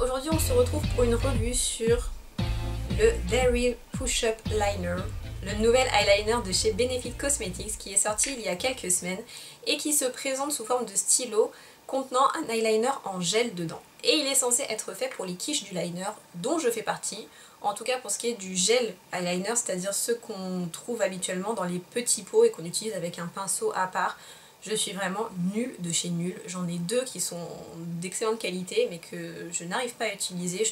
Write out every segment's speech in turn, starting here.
Aujourd'hui on se retrouve pour une revue sur le Very Push-Up Liner, le nouvel eyeliner de chez Benefit Cosmetics qui est sorti il y a quelques semaines et qui se présente sous forme de stylo contenant un eyeliner en gel dedans. Et il est censé être fait pour les quiches du liner dont je fais partie, en tout cas pour ce qui est du gel eyeliner, c'est-à-dire ceux qu'on trouve habituellement dans les petits pots et qu'on utilise avec un pinceau à part. Je suis vraiment nulle de chez nulle. J'en ai deux qui sont d'excellente qualité mais que je n'arrive pas à utiliser.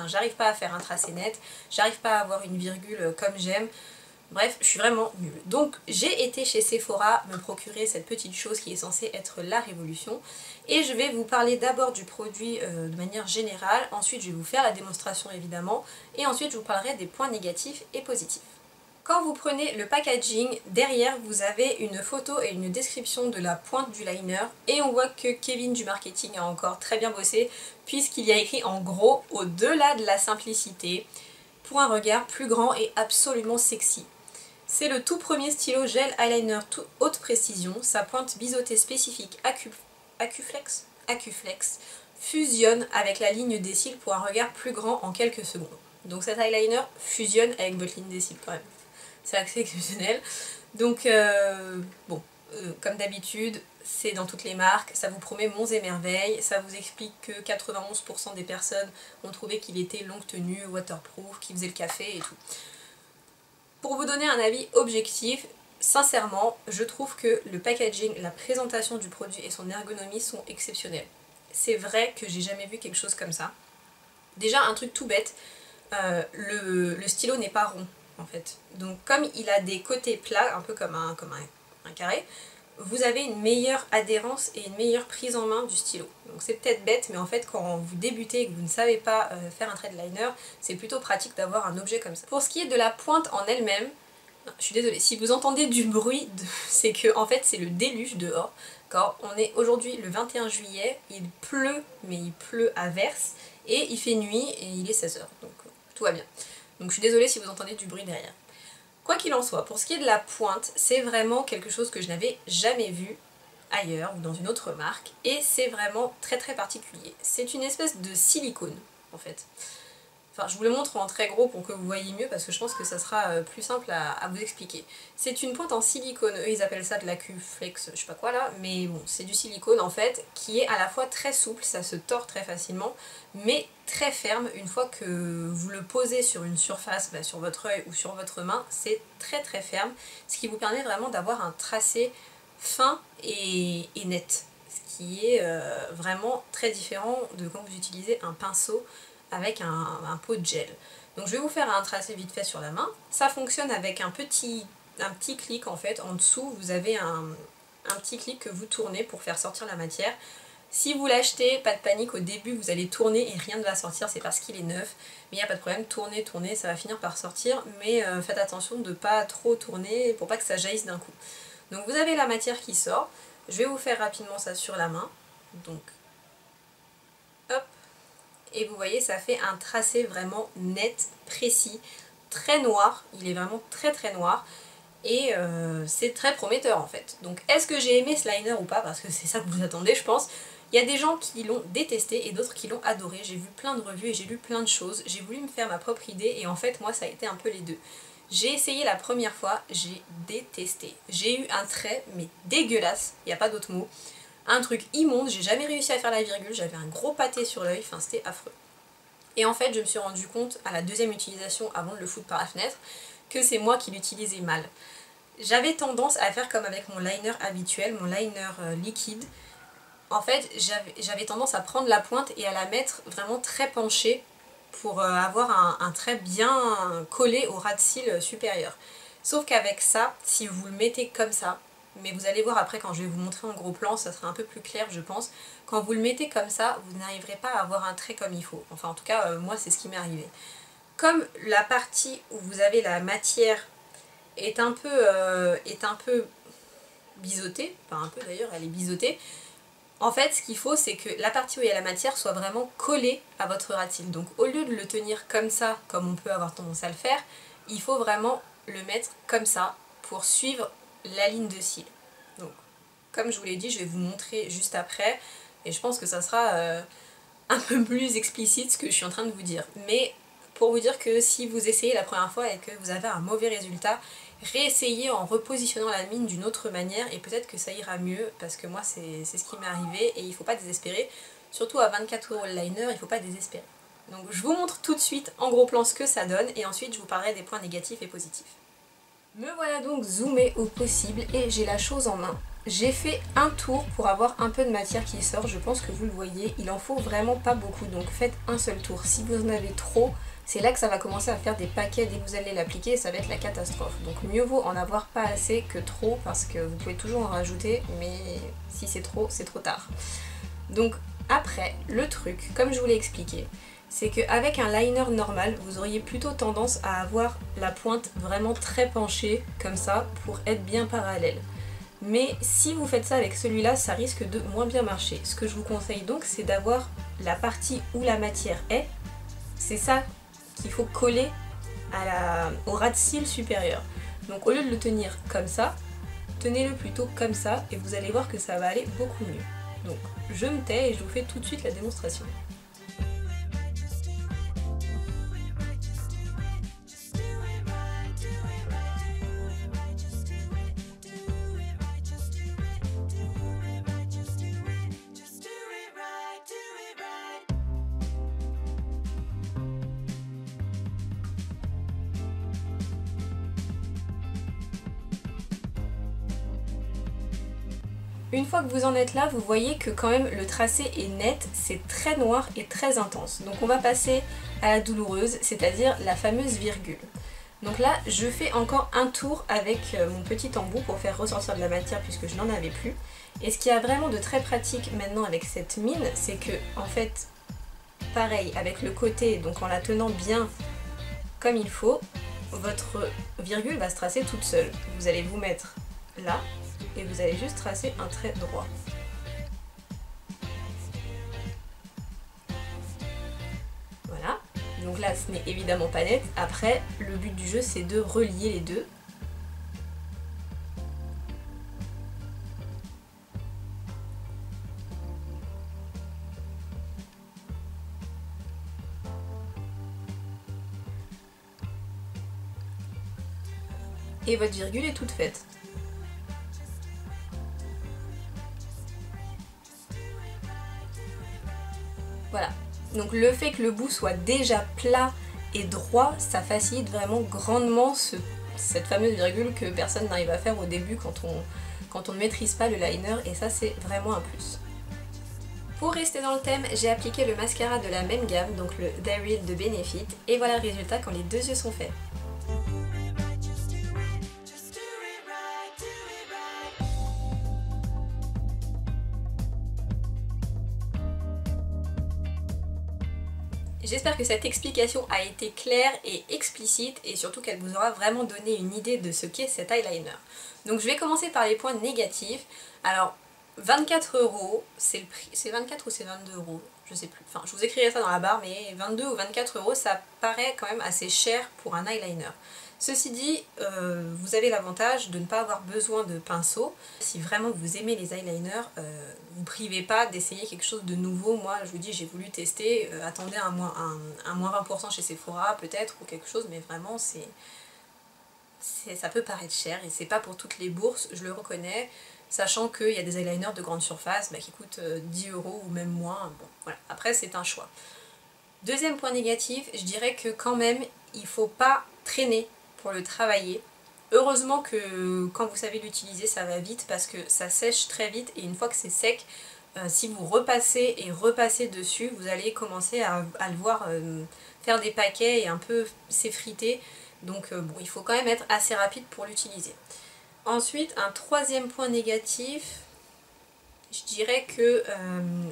J'arrive pas à faire un tracé net, j'arrive pas à avoir une virgule comme j'aime. Bref, je suis vraiment nulle. Donc j'ai été chez Sephora me procurer cette petite chose qui est censée être la révolution. Et je vais vous parler d'abord du produit de manière générale. Ensuite je vais vous faire la démonstration évidemment. Et ensuite je vous parlerai des points négatifs et positifs. Quand vous prenez le packaging, derrière vous avez une photo et une description de la pointe du liner et on voit que Kevin du marketing a encore très bien bossé puisqu'il y a écrit en gros au-delà de la simplicité pour un regard plus grand et absolument sexy. C'est le tout premier stylo gel eyeliner haute précision, sa pointe biseautée spécifique Acuflex fusionne avec la ligne des cils pour un regard plus grand en quelques secondes. Donc cet eyeliner fusionne avec votre ligne des cils quand même. C'est assez exceptionnel. Donc comme d'habitude, c'est dans toutes les marques, ça vous promet monts et merveilles, ça vous explique que 91% des personnes ont trouvé qu'il était longue tenue, waterproof, qu'il faisait le café et tout. Pour vous donner un avis objectif, sincèrement, je trouve que le packaging, la présentation du produit et son ergonomie sont exceptionnels. C'est vrai que j'ai jamais vu quelque chose comme ça. Déjà un truc tout bête, le stylo n'est pas rond. En fait. Donc comme il a des côtés plats, un peu comme un carré, vous avez une meilleure adhérence et une meilleure prise en main du stylo. Donc c'est peut-être bête, mais en fait quand vous débutez et que vous ne savez pas faire un trade liner, c'est plutôt pratique d'avoir un objet comme ça. Pour ce qui est de la pointe en elle-même, je suis désolée, si vous entendez du bruit, c'est que en fait c'est le déluge dehors. Quand on est aujourd'hui le 21 juillet, il pleut, mais il pleut à verse, et il fait nuit et il est 16 h, donc tout va bien. Donc je suis désolée si vous entendez du bruit derrière. Quoi qu'il en soit, pour ce qui est de la pointe, c'est vraiment quelque chose que je n'avais jamais vu ailleurs ou dans une autre marque. Et c'est vraiment très très particulier. C'est une espèce de silicone en fait. Enfin je vous le montre en très gros pour que vous voyez mieux parce que je pense que ça sera plus simple à vous expliquer. C'est une pointe en silicone, eux ils appellent ça de l'Acuflex, je sais pas quoi là, mais bon c'est du silicone en fait qui est à la fois très souple, ça se tord très facilement, mais très ferme une fois que vous le posez sur une surface, sur votre œil ou sur votre main, c'est très très ferme, ce qui vous permet vraiment d'avoir un tracé fin et net, ce qui est vraiment très différent de quand vous utilisez un pinceau avec un pot de gel. Donc je vais vous faire un tracé vite fait sur la main. Ça fonctionne avec un petit clic en fait. En dessous vous avez un petit clic que vous tournez pour faire sortir la matière. Si vous l'achetez, pas de panique, au début vous allez tourner et rien ne va sortir, c'est parce qu'il est neuf. Mais il n'y a pas de problème, tournez, ça va finir par sortir. Mais faites attention de ne pas trop tourner pour pas que ça jaillisse d'un coup. Donc vous avez la matière qui sort. Je vais vous faire rapidement ça sur la main. Donc hop. Et vous voyez ça fait un tracé vraiment net, précis, très noir, il est vraiment très très noir et c'est très prometteur en fait. Donc est-ce que j'ai aimé ce liner ou pas, parce que c'est ça que vous attendez je pense. Il y a des gens qui l'ont détesté et d'autres qui l'ont adoré, j'ai vu plein de revues et j'ai lu plein de choses, j'ai voulu me faire ma propre idée et en fait moi ça a été un peu les deux. J'ai essayé la première fois, j'ai détesté, j'ai eu un trait mais dégueulasse, il n'y a pas d'autre mot. Un truc immonde, j'ai jamais réussi à faire la virgule, j'avais un gros pâté sur l'œil, enfin c'était affreux. Et en fait je me suis rendu compte à la deuxième utilisation avant de le foutre par la fenêtre que c'est moi qui l'utilisais mal. J'avais tendance à faire comme avec mon liner habituel, mon liner liquide. En fait j'avais tendance à prendre la pointe et à la mettre vraiment très penchée pour avoir un trait bien collé au ras de cils supérieur. Sauf qu'avec ça, si vous le mettez comme ça, mais vous allez voir après quand je vais vous montrer en gros plan, ça sera un peu plus clair je pense. Quand vous le mettez comme ça, vous n'arriverez pas à avoir un trait comme il faut. Enfin en tout cas, moi c'est ce qui m'est arrivé. Comme la partie où vous avez la matière est un peu biseautée, enfin un peu d'ailleurs, elle est biseautée, en fait ce qu'il faut c'est que la partie où il y a la matière soit vraiment collée à votre ras de cils. Donc au lieu de le tenir comme ça, comme on peut avoir tendance à le faire, il faut vraiment le mettre comme ça pour suivre la ligne de cils. Donc comme je vous l'ai dit, je vais vous montrer juste après et je pense que ça sera un peu plus explicite ce que je suis en train de vous dire. Mais pour vous dire que si vous essayez la première fois et que vous avez un mauvais résultat, réessayez en repositionnant la mine d'une autre manière et peut-être que ça ira mieux, parce que moi c'est ce qui m'est arrivé et il faut pas désespérer. Surtout à 24 € le liner, il faut pas désespérer. Donc je vous montre tout de suite en gros plan ce que ça donne et ensuite je vous parlerai des points négatifs et positifs. Me voilà donc zoomée au possible et j'ai la chose en main. J'ai fait un tour pour avoir un peu de matière qui sort, je pense que vous le voyez, il en faut vraiment pas beaucoup, donc faites un seul tour. Si vous en avez trop, c'est là que ça va commencer à faire des paquets dès que vous allez l'appliquer et ça va être la catastrophe. Donc mieux vaut en avoir pas assez que trop, parce que vous pouvez toujours en rajouter, mais si c'est trop tard. Donc après, le truc, comme je vous l'ai expliqué, c'est qu'avec un liner normal, vous auriez plutôt tendance à avoir la pointe vraiment très penchée, comme ça, pour être bien parallèle. Mais si vous faites ça avec celui-là, ça risque de moins bien marcher. Ce que je vous conseille donc, c'est d'avoir la partie où la matière est. C'est ça qu'il faut coller au ras de cils supérieur. Donc au lieu de le tenir comme ça, tenez-le plutôt comme ça et vous allez voir que ça va aller beaucoup mieux. Donc je me tais et je vous fais tout de suite la démonstration. Une fois que vous en êtes là, vous voyez que quand même le tracé est net, c'est très noir et très intense. Donc on va passer à la douloureuse, c'est-à-dire la fameuse virgule. Donc là, je fais encore un tour avec mon petit embout pour faire ressortir de la matière puisque je n'en avais plus. Et ce qui a vraiment de très pratique maintenant avec cette mine, c'est que en fait, pareil, avec le côté, donc en la tenant bien comme il faut, votre virgule va se tracer toute seule. Vous allez vous mettre là, et vous allez juste tracer un trait droit. Voilà, donc là ce n'est évidemment pas net. Après, le but du jeu c'est de relier les deux. Et votre virgule est toute faite. Voilà, donc le fait que le bout soit déjà plat et droit, ça facilite vraiment grandement cette fameuse virgule que personne n'arrive à faire au début quand on ne maîtrise pas le liner, et ça c'est vraiment un plus. Pour rester dans le thème, j'ai appliqué le mascara de la même gamme, donc le Daryl de Benefit, et voilà le résultat quand les deux yeux sont faits. J'espère que cette explication a été claire et explicite et surtout qu'elle vous aura vraiment donné une idée de ce qu'est cet eyeliner. Donc je vais commencer par les points négatifs. Alors 24 €, c'est le prix, c'est 24 ou c'est 22 €, je sais plus. Enfin je vous écrirai ça dans la barre, mais 22 ou 24 € ça paraît quand même assez cher pour un eyeliner. Ceci dit, vous avez l'avantage de ne pas avoir besoin de pinceau. Si vraiment vous aimez les eyeliners, vous privez pas d'essayer quelque chose de nouveau. Moi, je vous dis, j'ai voulu tester, attendez un moins 20% chez Sephora peut-être, ou quelque chose, mais vraiment, ça peut paraître cher, et c'est pas pour toutes les bourses, je le reconnais, sachant qu'il y a des eyeliners de grande surface qui coûtent 10 € ou même moins. Bon, voilà. Après, c'est un choix. Deuxième point négatif, je dirais que quand même, il faut pas traîner pour le travailler. Heureusement que quand vous savez l'utiliser, ça va vite parce que ça sèche très vite, et une fois que c'est sec, si vous repassez et repassez dessus, vous allez commencer à le voir faire des paquets et un peu s'effriter. Donc bon, il faut quand même être assez rapide pour l'utiliser. Ensuite, un troisième point négatif, je dirais que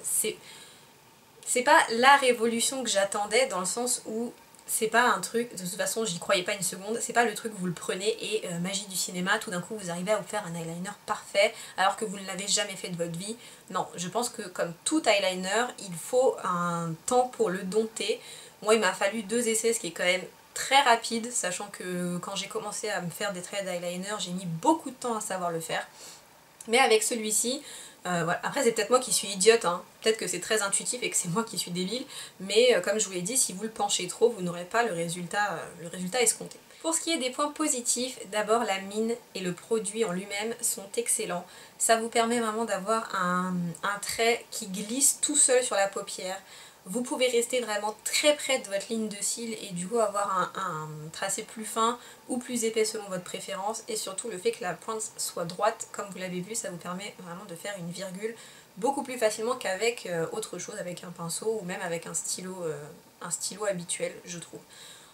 c'est pas la révolution que j'attendais, dans le sens où c'est pas un truc, de toute façon j'y croyais pas une seconde, c'est pas le truc où vous le prenez et magie du cinéma, tout d'un coup vous arrivez à vous faire un eyeliner parfait alors que vous ne l'avez jamais fait de votre vie. Non, je pense que comme tout eyeliner, il faut un temps pour le dompter. Moi il m'a fallu 2 essais, ce qui est quand même très rapide, sachant que quand j'ai commencé à me faire des traits d'eyeliner, j'ai mis beaucoup de temps à savoir le faire. Mais avec celui-ci, Voilà. Après c'est peut-être moi qui suis idiote, hein. Peut-être que c'est très intuitif et que c'est moi qui suis débile, mais comme je vous l'ai dit, si vous le penchez trop, vous n'aurez pas le résultat escompté. Pour ce qui est des points positifs, d'abord la mine et le produit en lui-même sont excellents. Ça vous permet vraiment d'avoir un trait qui glisse tout seul sur la paupière. Vous pouvez rester vraiment très près de votre ligne de cils et du coup avoir un tracé plus fin ou plus épais selon votre préférence, et surtout le fait que la pointe soit droite, comme vous l'avez vu, ça vous permet vraiment de faire une virgule beaucoup plus facilement qu'avec autre chose, avec un pinceau ou même avec un stylo habituel, je trouve.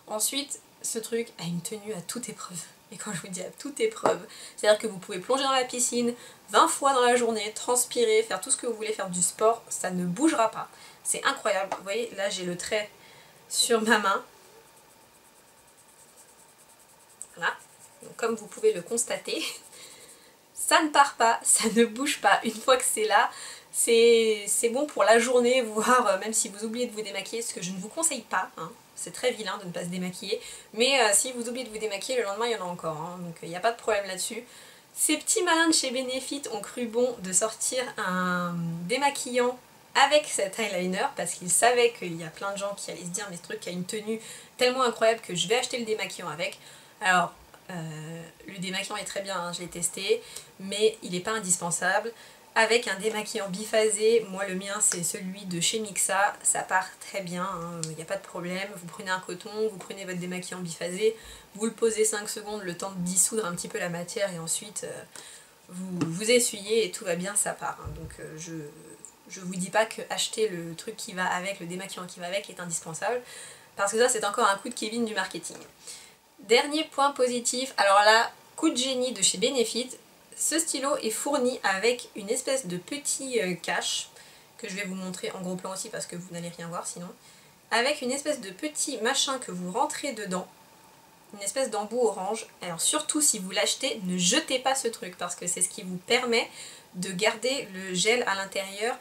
Ensuite, ce truc a une tenue à toute épreuve. Et quand je vous dis à toute épreuve, c'est-à-dire que vous pouvez plonger dans la piscine 20 fois dans la journée, transpirer, faire tout ce que vous voulez, faire du sport, ça ne bougera pas. C'est incroyable. Vous voyez, là j'ai le trait sur ma main. Voilà. Donc, comme vous pouvez le constater, ça ne part pas, ça ne bouge pas. Une fois que c'est là, c'est bon pour la journée, voire même si vous oubliez de vous démaquiller, ce que je ne vous conseille pas, hein. C'est très vilain de ne pas se démaquiller, mais si vous oubliez de vous démaquiller, le lendemain il y en a encore, hein. Donc il n'y a pas de problème là-dessus. Ces petits malins de chez Benefit ont cru bon de sortir un démaquillant avec cet eyeliner, parce qu'ils savaient qu'il y a plein de gens qui allaient se dire mais ce truc a une tenue tellement incroyable que je vais acheter le démaquillant avec. Alors le démaquillant est très bien, hein, je l'ai testé, mais il n'est pas indispensable. Avec un démaquillant biphasé, moi le mien c'est celui de chez Mixa, ça part très bien, il n'y a pas de problème. Vous prenez un coton, vous prenez votre démaquillant biphasé, vous le posez 5 secondes, le temps de dissoudre un petit peu la matière, et ensuite vous essuyez et tout va bien, ça part. Hein. Donc je vous dis pas que acheter le truc qui va avec, le démaquillant qui va avec est indispensable, parce que ça c'est encore un coup de Kevin du marketing. Dernier point positif, alors là, coup de génie de chez Benefit. Ce stylo est fourni avec une espèce de petit cache, que je vais vous montrer en gros plan aussi parce que vous n'allez rien voir sinon, avec une espèce de petit machin que vous rentrez dedans, une espèce d'embout orange. Alors surtout si vous l'achetez, ne jetez pas ce truc parce que c'est ce qui vous permet de garder le gel à l'intérieur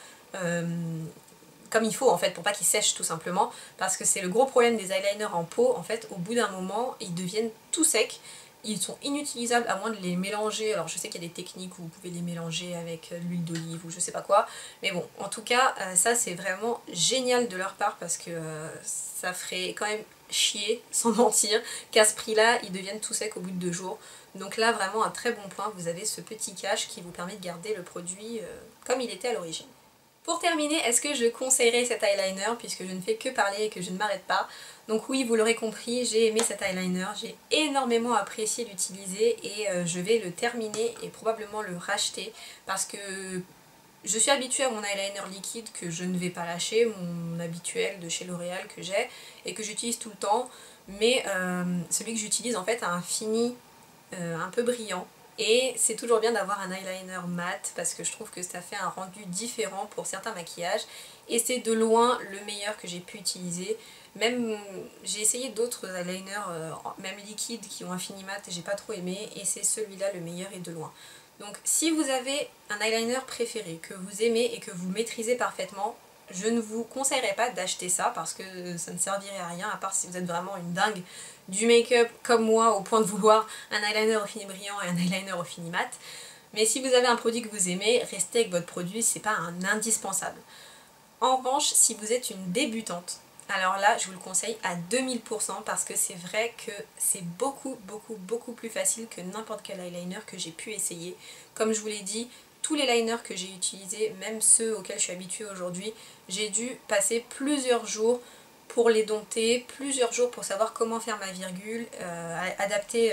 comme il faut en fait, pour pas qu'il sèche tout simplement, parce que c'est le gros problème des eyeliners en pot, en fait au bout d'un moment ils deviennent tout secs. Ils sont inutilisables à moins de les mélanger. Alors je sais qu'il y a des techniques où vous pouvez les mélanger avec l'huile d'olive ou je sais pas quoi. Mais bon, en tout cas, ça c'est vraiment génial de leur part parce que ça ferait quand même chier, sans mentir, qu'à ce prix-là, ils deviennent tout secs au bout de 2 jours. Donc là, vraiment un très bon point. Vous avez ce petit cache qui vous permet de garder le produit comme il était à l'origine. Pour terminer, est-ce que je conseillerais cet eyeliner puisque je ne fais que parler et que je ne m'arrête pas? Donc oui, vous l'aurez compris, j'ai aimé cet eyeliner, j'ai énormément apprécié l'utiliser et je vais le terminer et probablement le racheter parce que je suis habituée à mon eyeliner liquide que je ne vais pas lâcher, mon habituel de chez L'Oréal que j'ai et que j'utilise tout le temps, mais celui que j'utilise en fait a un fini un peu brillant. Et c'est toujours bien d'avoir un eyeliner mat parce que je trouve que ça fait un rendu différent pour certains maquillages et c'est de loin le meilleur que j'ai pu utiliser. Même j'ai essayé d'autres eyeliners même liquides qui ont un fini mat et j'ai pas trop aimé, et c'est celui-là le meilleur et de loin. Donc si vous avez un eyeliner préféré que vous aimez et que vous maîtrisez parfaitement, je ne vous conseillerais pas d'acheter ça parce que ça ne servirait à rien à part si vous êtes vraiment une dingue du make-up comme moi au point de vouloir un eyeliner au fini brillant et un eyeliner au fini mat. Mais si vous avez un produit que vous aimez, restez avec votre produit, c'est pas un indispensable. En revanche, si vous êtes une débutante, alors là je vous le conseille à 2000% parce que c'est vrai que c'est beaucoup plus facile que n'importe quel eyeliner que j'ai pu essayer. Comme je vous l'ai dit, tous les liners que j'ai utilisés, même ceux auxquels je suis habituée aujourd'hui, j'ai dû passer plusieurs jours pour les dompter, plusieurs jours pour savoir comment faire ma virgule, adapter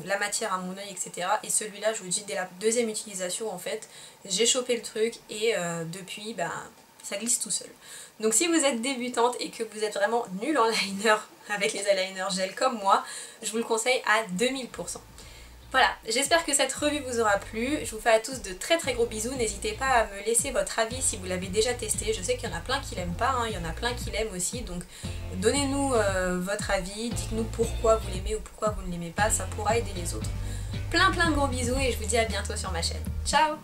la matière à mon œil, etc. Et celui-là, je vous dis, dès la deuxième utilisation, en fait, j'ai chopé le truc et depuis, ben, ça glisse tout seul. Donc si vous êtes débutante et que vous êtes vraiment nulle en liner avec les eyeliners gel comme moi, je vous le conseille à 2000%. Voilà, j'espère que cette revue vous aura plu. Je vous fais à tous de très gros bisous. N'hésitez pas à me laisser votre avis si vous l'avez déjà testé. Je sais qu'il y en a plein qui l'aiment pas, hein. Il y en a plein qui l'aiment aussi. Donc donnez-nous votre avis, dites-nous pourquoi vous l'aimez ou pourquoi vous ne l'aimez pas. Ça pourra aider les autres. Plein de gros bisous et je vous dis à bientôt sur ma chaîne. Ciao!